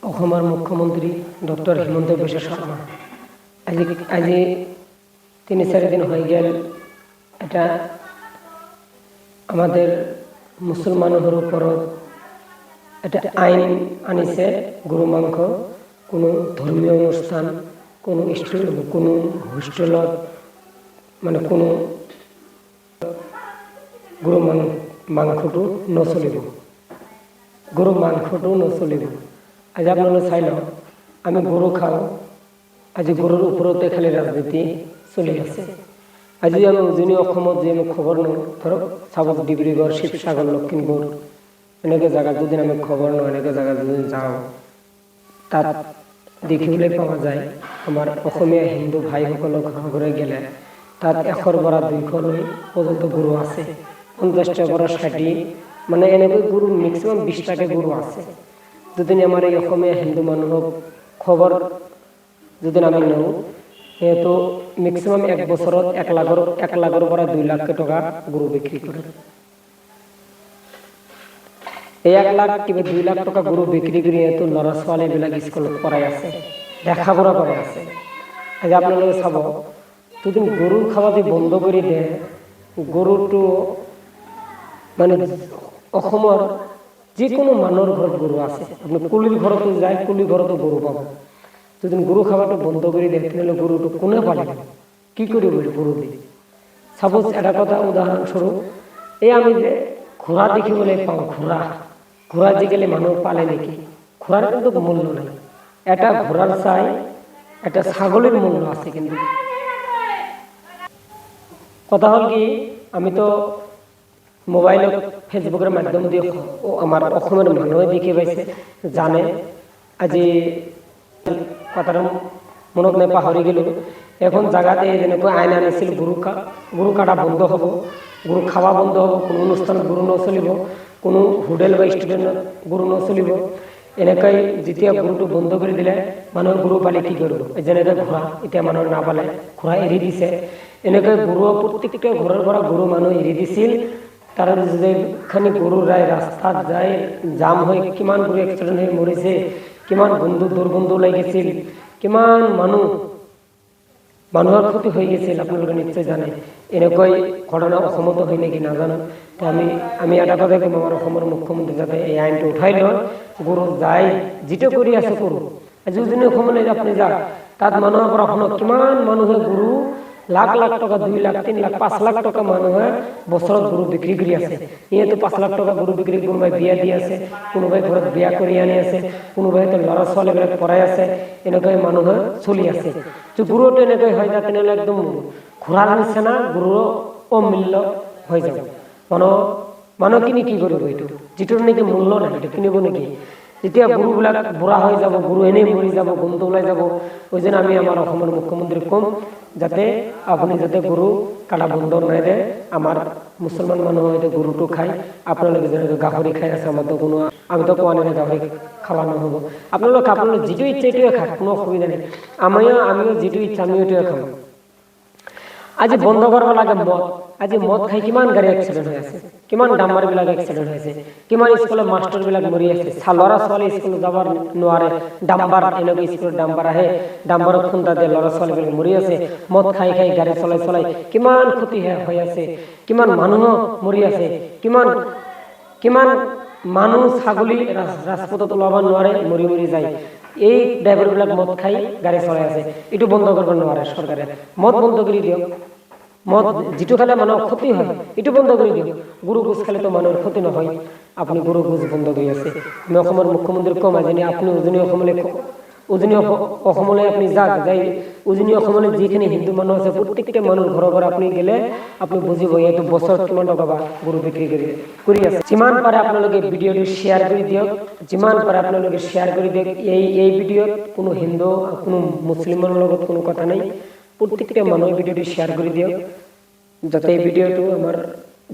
অসমৰ মুখ্যমন্ত্ৰী ডক্টৰ হিমন্ত বিশ্ব শৰ্মা আজি 3-4 দিন হয়ে গেল এটা আমাদেৰ মুসলমানেৰ উপৰত এটা আইন আনিছে গরু মাংস কোনো ধর্মীয় অনুষ্ঠান কোনো হোস্টেলত মানে কোনো গরু মাংসটো নচলিব গরু মাংসটো নচলিব আজি আপোনালোকে চাই লওক আমি গরু খাওঁ আজি গৰুৰ ওপৰতে খালি ৰাজনীতি চলি আছে আজি আমি উজনি অসমত যে আমি খবৰ নওঁ ধৰক চাবক ডিব্ৰুগড় শিৱসাগৰ লখিমপুৰ এনেকৈ জায়গা যদি আমি খবৰ নওঁ এনেকৈ জায়গা যদি যাওঁ তাত দেখিবলৈ পোৱা যায় আমাৰ অসমীয়া হিন্দু ভাইসকলক ঘৰে গেলে তাত 100ৰ পৰা 200 পৰ্যন্ত গৰু আছে 50টাৰ পৰা 60 মানে এনেকৈ গৰু ম্যাক্সিমাম 20টাকে গৰু আছে যদি আমাৰ এই অসমীয়া হিন্দু মানুহক খবৰ যদি আমি নওঁ তো ম্যাক্সিমাম 1 বছৰত 1 লাখৰ পৰা 2 লাখ টকা গৰু বিক্ৰী কৰে এই 1 লাখ কিবা 2 লাখ টকা গৰু বিক্ৰী কৰি তো ল'ৰা ছোৱালী বিলাক স্কুলত পঢ়াই আছে লেখাপঢ়া কৰি আছে আজি আপোনালোকে চাব যদি গৰু খাওয়া বন্ধ কৰি দিয়ে গৰুটো মানে অসমৰ যিকোনো মানুহৰ ঘৰত গৰু আছে আপনি কুলিৰ ঘৰতো যায় কুলিৰ ঘৰতো গৰু পাব যদি গৰু খাওয়াটো বন্ধ কৰি দিয়ে তেতিয়াহ'লে গৰুটো কোনে পালিব কি কৰিব গৰু দি সাপোজ এটা কথা উদাহৰণস্বৰূপ এই আমি যে ঘোঁৰা দেখিবলৈ পাওঁ ঘোঁৰা আজিকালি মানুহ পালে নেকি ঘোঁৰাৰ কিন্তু মূল্য নাই এটা ঘোঁৰাৰ চাই এটা ছাগলীৰ মূল্য আছে কিন্তু কথা হল কি আমি তো মোবাইলত ফেসবুকের মাধ্যম দিয়ে আমার অসমের মানুহে দেখি পাইছে জানে আজি কথাটা মনত নাই পাহৰি গেলো এখন জায়গাতে যেনেকৈ আইন আনিছিল গরু কাটা বন্ধ হব গরু খাওয়া বন্ধ হব কোনো অনুষ্ঠান গরু নচলিব কোনো হোটেল বা রেস্টুরেন্ট গরু নচলিব এনেকৈ যেতিয়া গৰুটো বন্ধ কৰি দিলে মানুহৰ গৰু পালে কি কৰিব যেনেকৈ ঘোঁৰা এতিয়া মানুহৰ নাপালে ঘোঁৰা এৰি দিছে এনেকৈ গৰু প্ৰত্যেকটা ঘৰৰ পৰা গৰু মানুহ এৰি দিছিল তার যে খানি গরু রায় রাস্তাত যায় জাম হয়ে কিমান গরু এক্সিডেন্ট হয়ে মরিছে কিমান দুর্গন্ধ লাগিছিল কিমান মানুহৰ ক্ষতি হৈ গৈছিল আপোনালোকে নিশ্চয় জানে এনেকৈ ঘটনা অসমতো হয় নেকি নাজানো তো আমি এটা কথা কম আমাৰ অসমৰ মুখ্যমন্ত্ৰী যাতে এই আইনটো উঠাই লয় গৰু যায় যিটো কৰি আছে কৰো আজি যদি অসমলৈ আপুনি যাক তাত মানুহৰ পৰা শুনক কিমান মানুহে গৰু লাখ টাকা 2 লাখ 3 লাখ 5 লাখ টাকা মানুহে বছৰত গৰু বিক্ৰী কৰি আছে ইয়েতো 5 লাখ টাকা গৰু বিক্ৰী কোনোবাই বিয়া দি আছে কোনোবাই ঘৰত বিয়া কৰি আনি আছে কোনোবাই তো ল'ৰা ছোৱালীবিলাক পঢ়াই আছে এনেকৈ মানুহে চলি আছে তো গৰুটো এনেকৈ হৈ যায় তেনেহ'লে একদম ঘোঁৰাৰ নিচিনা গৰুৰ অমূল্য হৈ যাব মানুহ কিনি কি কৰিব এইটো যিটোৰ নেকি মূল্য নাই এইটো কিনিব নেকি যেতিয়া গৰুবিলাক বুঢ়া হৈ যাব গৰু এনেই মৰি যাব গন্ধ ওলাই যাব ওই জন্য আমি আমাৰ অসমৰ মুখ্যমন্ত্ৰী কম যাতে আপুনি যাতে গৰু কাটা বন্ধ নাই দে আমাৰ মুছলমান মানুহ হয়তো গৰুটো খায় আপোনালোকে যেনেকৈ গাহৰি খাই আছে আমাৰ তো কোনো আমি তো কোৱা নাই গাহৰি খাওয়া নহ'ব আপোনালোকে যিটো ইচ্ছা এইটোৱে খায় কোনো অসুবিধা নাই আমিও যিটো ইচ্ছা আমি এইটোৱে খাম আজি বন্ধ কৰিব লাগে আজি মদ খাই কিমান গাড়ী এক্সিডেন্ট হৈ আছে কিমান ডাম্বাৰ বিলাক এক্সিডেন্ট হৈছে কিমান স্কুলৰ মাষ্টৰ বিলাক মৰি আছে ল'ৰা ছোৱালী স্কুল যাব নোৱাৰে ডাম্বাৰ এনেকৈ স্কুলৰ ডাম্বাৰ আহে ডাম্বাৰত খুন্দা দিয়ে ল'ৰা ছোৱালী বিলাক মৰি আছে মদ খাই গাড়ী চলাই কিমান ক্ষতি হৈ আছে কিমান মানুহ মৰি আছে কিমান মানুহ ছাগলী ৰাজপথত ওলাব নোৱাৰে মৰি যায় এই ড্ৰাইভাৰ বিলাক মদ খাই গাড়ী চলাই আছে এইটো বন্ধ কৰিব নোৱাৰে চৰকাৰে মদ বন্ধ কৰি দিয়ক মদ যিটো খালে মানুহৰ ক্ষতি হয় এইটো বন্ধ কৰি দিয়ক গৰু গোছ খালে তো মানুহৰ ক্ষতি নহয় আপুনি গৰু গোছ বন্ধ কৰি আছে আমি অসমৰ মুখ্যমন্ত্ৰী কম আজি আপুনি উজনি অসমলৈ আপুনি যাই উজনি অসমলৈ যিখিনি হিন্দু মানুহ আছে প্ৰত্যেকটা মানুহৰ ঘৰৰ আপুনি গেলে আপুনি বুজিব এইটো বছৰত কিমান টকা বা গৰু বিক্ৰী কৰি আছে যিমান পাৰে আপোনালোকে ভিডিঅ'টো শ্বেয়াৰ কৰি দিয়ক যিমান পাৰে আপোনালোকে শ্বেয়াৰ কৰি দিয়ক এই ভিডিঅ'ত কোনো হিন্দু কোনো মুছলিমৰ লগত কোনো কথা নাই প্রত্যেকটা মানুষ ভিডিওটি শেয়ার করে দিও যাতে এই ভিডিওটো আমার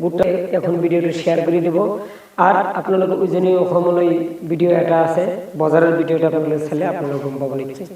গোটাই এখন ভিডিওটি শেয়ার করে দিব আর আপনাদের উজনি অসমলৈ ভিডিও এটা আছে বজারের ভিডিওটা আপনাদের চাইলে আপনারা গম পাব নিশ্চয়